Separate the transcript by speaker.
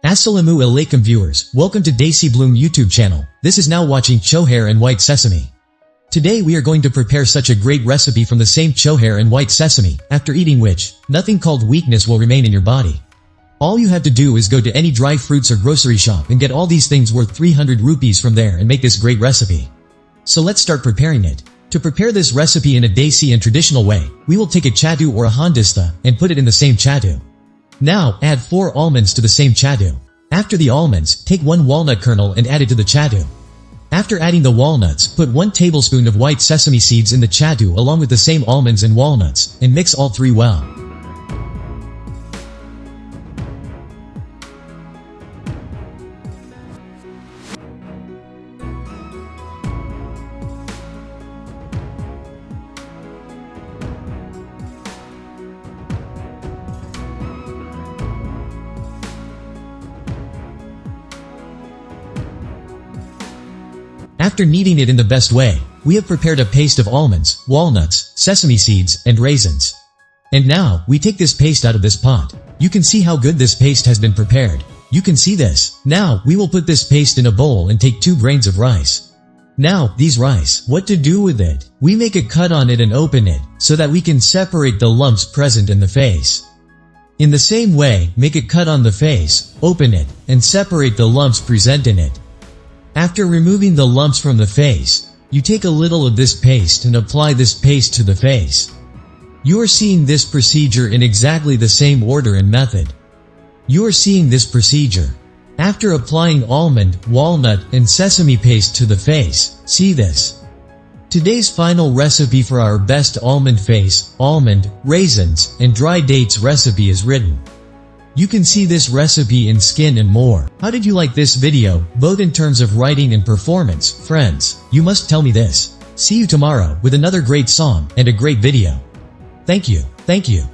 Speaker 1: Assalamu alaikum viewers, welcome to Daisy Bloom YouTube channel. This is now watching chohair and white sesame. Today we are going to prepare such a great recipe from the same chohair and white sesame, after eating which, nothing called weakness will remain in your body. All you have to do is go to any dry fruits or grocery shop and get all these things worth 300 rupees from there and make this great recipe. So let's start preparing it. To prepare this recipe in a Desi and traditional way, we will take a chadu or a handista and put it in the same chadu. Now, add 4 almonds to the same chadu. After the almonds, take 1 walnut kernel and add it to the chadu. After adding the walnuts, put 1 tablespoon of white sesame seeds in the chadu along with the same almonds and walnuts, and mix all 3 well. After kneading it in the best way, we have prepared a paste of almonds, walnuts, sesame seeds, and raisins. And now, we take this paste out of this pot. You can see how good this paste has been prepared. You can see this. Now, we will put this paste in a bowl and take 2 grains of rice. Now, these rice, what to do with it? We make a cut on it and open it, so that we can separate the lumps present in the face. In the same way, make a cut on the face, open it, and separate the lumps present in it. After removing the lumps from the face, you take a little of this paste and apply this paste to the face. You are seeing this procedure in exactly the same order and method. You are seeing this procedure. After applying almond, walnut, and sesame paste to the face, see this. Today's final recipe for our best almond face, almond, raisins, and dry dates recipe is written. You can see this recipe in skin and more. How did you like this video, both in terms of writing and performance? Friends, you must tell me this. See you tomorrow with another great song and a great video. Thank you. Thank you.